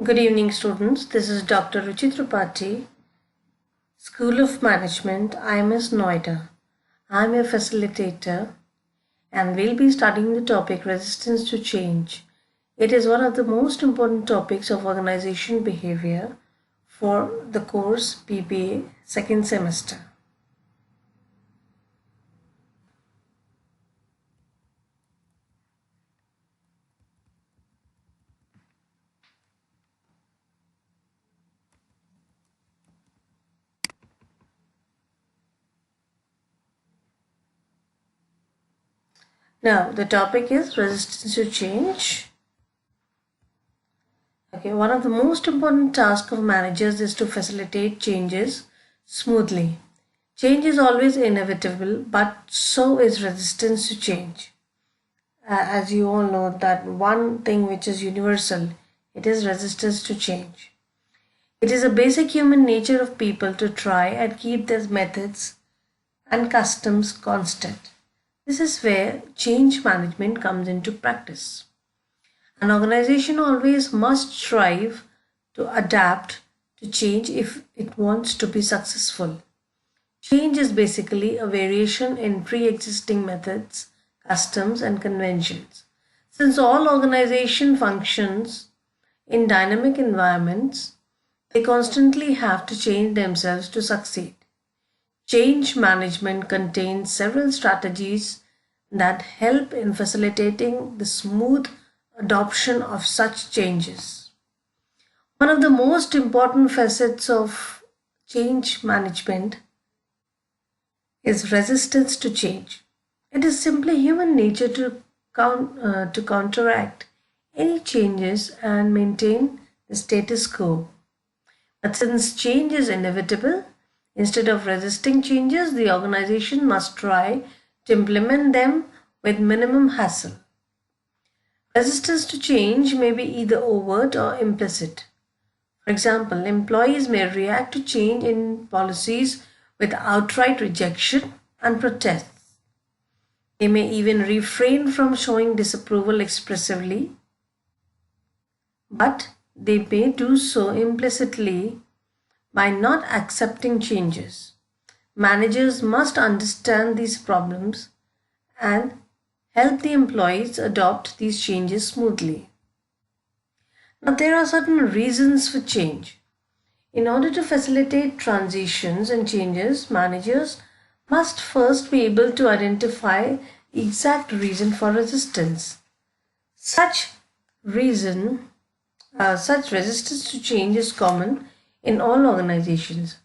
Good evening, students. This is Dr. RUCHI, School of Management, IMS Noida. I'm a facilitator and we'll be studying the topic resistance to change. It is one of the most important topics of organization behavior for the course BBA second semester. Now, the topic is resistance to change. One of the most important tasks of managers is to facilitate changes smoothly. Change is always inevitable, but so is resistance to change. As you all know, that one thing which is universal, it is resistance to change. It is a basic human nature of people to try and keep their methods and customs constant. This is where change management comes into practice. An organization always must strive to adapt to change if it wants to be successful. Change is basically a variation in pre-existing methods, customs, and conventions. Since all organization functions in dynamic environments, they constantly have to change themselves to succeed. Change management contains several strategies that help in facilitating the smooth adoption of such changes. One of the most important facets of change management is resistance to change. It is simply human nature to counteract any changes and maintain the status quo. But since change is inevitable, instead of resisting changes, the organization must try to implement them with minimum hassle. Resistance to change may be either overt or implicit. For example, employees may react to change in policies with outright rejection and protests. They may even refrain from showing disapproval expressively, but they may do so implicitly by not accepting changes. Managers must understand these problems and help the employees adopt these changes smoothly. Now, there are certain reasons for change. In order to facilitate transitions and changes, managers must first be able to identify the exact reason for resistance. Such resistance to change is common in all organizations.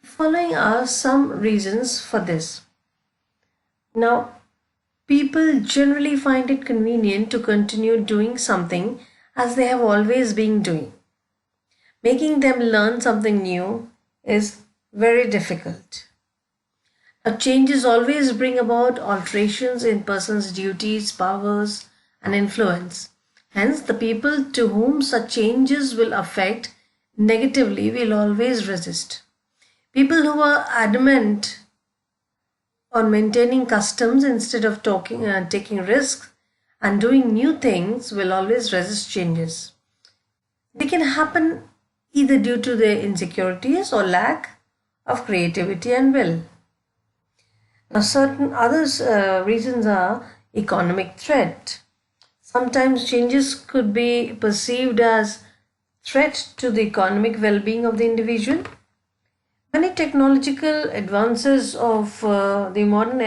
The following are some reasons for this. Now, people generally find it convenient to continue doing something as they have always been doing. Making them learn something new is very difficult. Now, changes always bring about alterations in person's duties, powers, and influence. Hence, the people to whom such changes will affect negatively will always resist. People who are adamant on maintaining customs instead of taking risks and doing new things will always resist changes. They can happen either due to their insecurities or lack of creativity and will. Now, certain other reasons are economic threat. Sometimes changes could be perceived as threat to the economic well-being of the individual. Many technological advances of the modern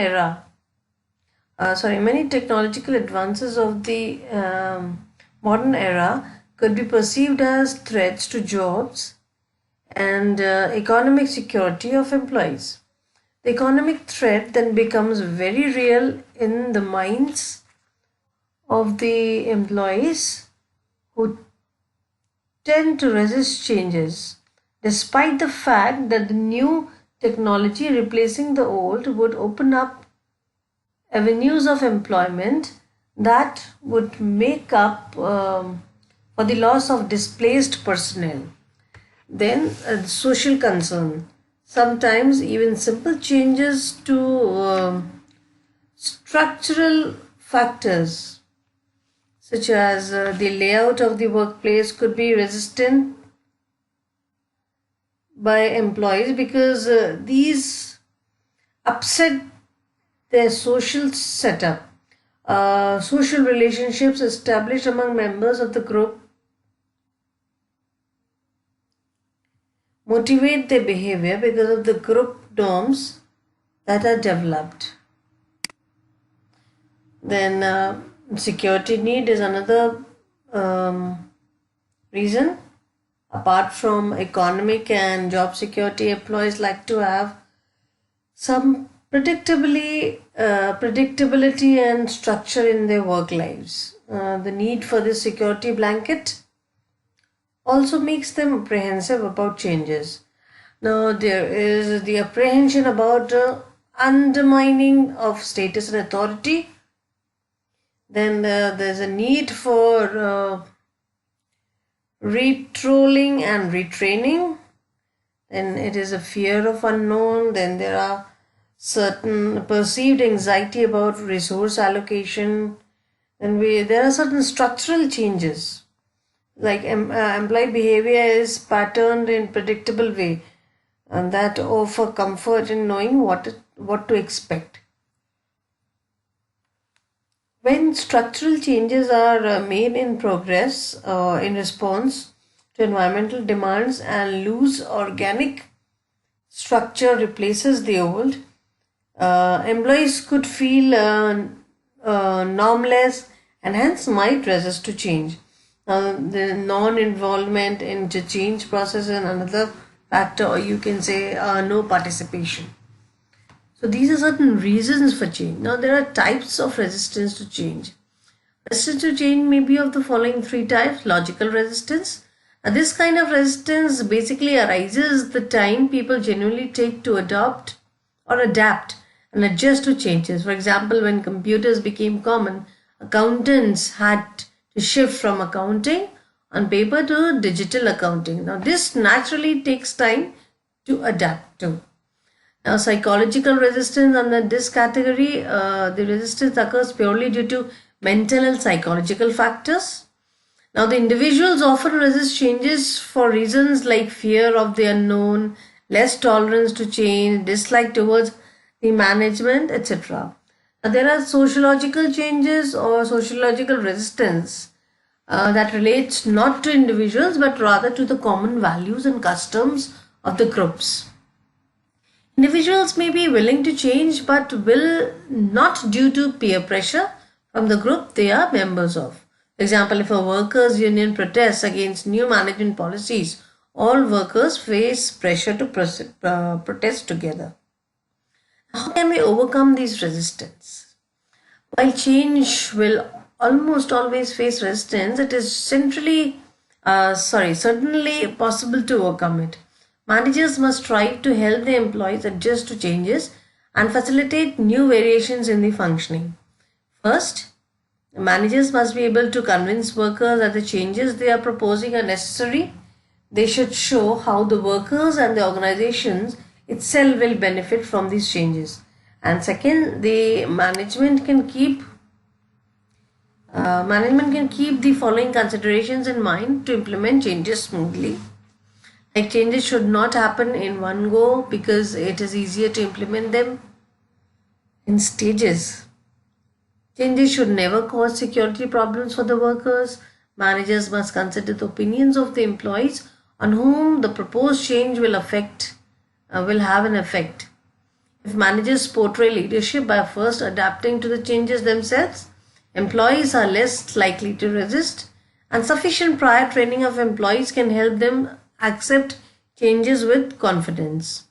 era could be perceived as threats to jobs and economic security of employees. The economic threat then becomes very real in the minds of the employees who tend to resist changes, despite the fact that the new technology replacing the old would open up avenues of employment that would make up for the loss of displaced personnel. Then social concern. Sometimes even simple changes to structural factors such as the layout of the workplace could be resistant by employees because these upset their social setup. Social relationships established among members of the group motivate their behavior because of the group norms that are developed. Then security need is another reason. Apart from economic and job security, employees like to have some predictability and structure in their work lives. The need for this security blanket also makes them apprehensive about changes. Now there is the apprehension about undermining of status and authority. Then there's a need for retrolling and retraining. Then it is a fear of unknown. Then there are certain perceived anxiety about resource allocation. Then there are certain structural changes. Like employee behavior is patterned in predictable way, and that offer comfort in knowing what to expect. When structural changes are made in progress in response to environmental demands and loose organic structure replaces the old, employees could feel normless and hence might resist to change. The non-involvement in the change process is another factor, or you can say no participation. So these are certain reasons for change. Now there are types of resistance to change. Resistance to change may be of the following three types. Logical resistance. Now this kind of resistance basically arises the time people genuinely take to adopt or adapt and adjust to changes. For example, when computers became common, accountants had to shift from accounting on paper to digital accounting. Now this naturally takes time to adapt to. Now psychological resistance under this category, the resistance occurs purely due to mental and psychological factors. Now the individuals often resist changes for reasons like fear of the unknown, less tolerance to change, dislike towards the management, etc. Now there are sociological changes or sociological resistance that relates not to individuals but rather to the common values and customs of the groups. Individuals may be willing to change but will not due to peer pressure from the group they are members of. For example, if a workers' union protests against new management policies, all workers face pressure to protest together. How can we overcome these resistance? While change will almost always face resistance, it is certainly possible to overcome it. Managers must strive to help their employees adjust to changes and facilitate new variations in the functioning. First, the managers must be able to convince workers that the changes they are proposing are necessary. They should show how the workers and the organizations itself will benefit from these changes. And second, the management can keep the following considerations in mind to implement changes smoothly. Like changes should not happen in one go because it is easier to implement them in stages. Changes should never cause security problems for the workers. Managers must consider the opinions of the employees on whom the proposed change will have an effect. If managers portray leadership by first adapting to the changes themselves, employees are less likely to resist, and sufficient prior training of employees can help them accept changes with confidence.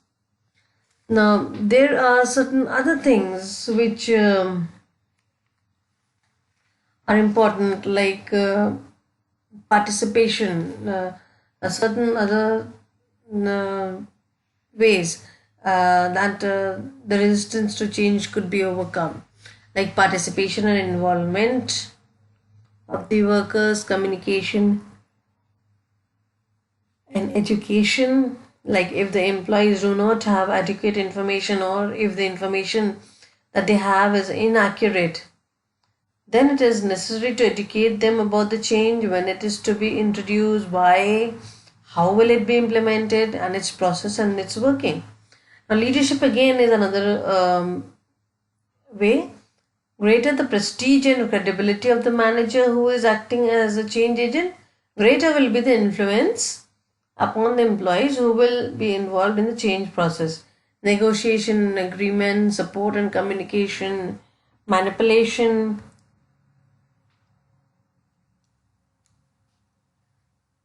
Now, there are certain other things which are important, like participation, certain other ways that the resistance to change could be overcome, like participation and involvement of the workers, communication and education. Like if the employees do not have adequate information or if the information that they have is inaccurate, Then it is necessary to educate them about the change, when it is to be introduced, why, how will it be implemented, and its process and its working. Now, leadership again is another way. Greater the prestige and credibility of the manager who is acting as a change agent, greater will be the influence upon the employees who will be involved in the change process. Negotiation, agreement, support and communication, manipulation,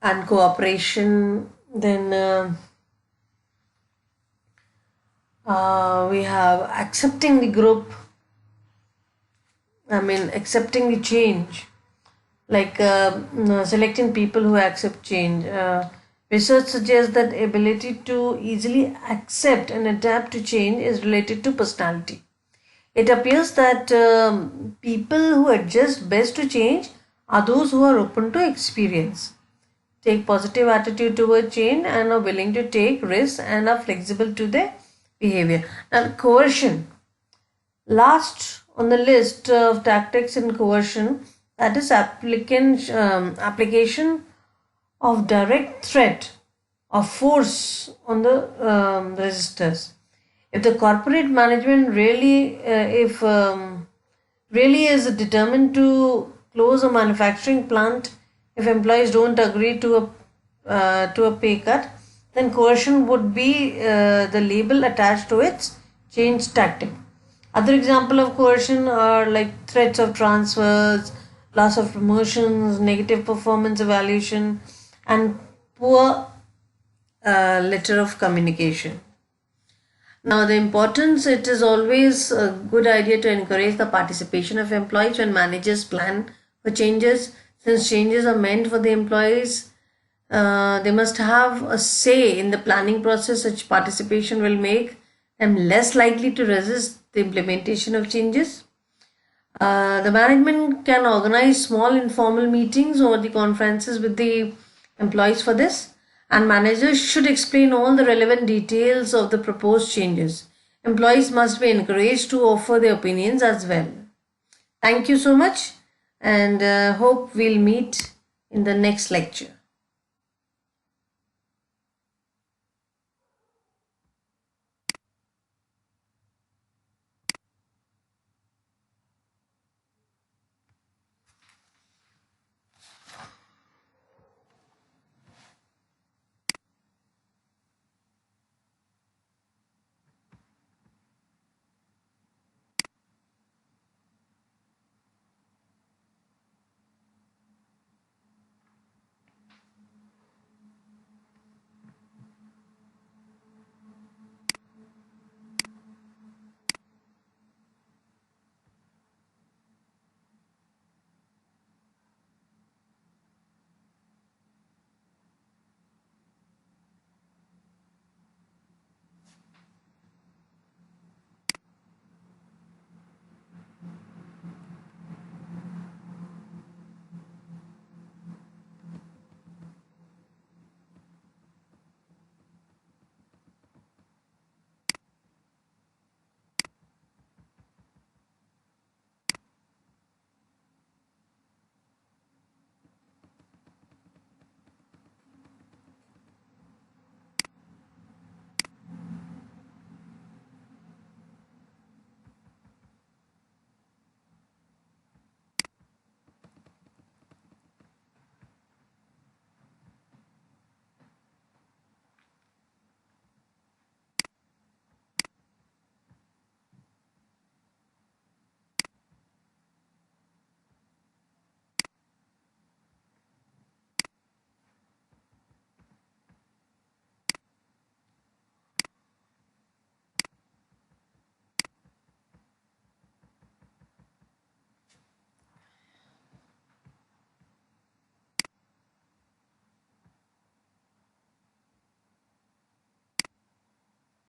and cooperation. Then we have accepting the group, accepting the change, like selecting people who accept change. Research suggests that ability to easily accept and adapt to change is related to personality. It appears that people who adjust best to change are those who are open to experience, take positive attitude toward change, and are willing to take risks and are flexible to their behavior. Now, coercion. Last on the list of tactics in coercion, that is application of direct threat or force on the resistors. If the corporate management really is determined to close a manufacturing plant if employees don't agree to a pay cut, then coercion would be the label attached to its change tactic. Other example of coercion are like threats of transfers, loss of promotions, negative performance evaluation, and poor letter of communication. Now, the importance, it is always a good idea to encourage the participation of employees when managers plan for changes. Since changes are meant for the employees, they must have a say in the planning process. Such participation will make them less likely to resist the implementation of changes. The management can organize small informal meetings or the conferences with the employees for this, and managers should explain all the relevant details of the proposed changes. Employees must be encouraged to offer their opinions as well. Thank you so much, and hope we'll meet in the next lecture.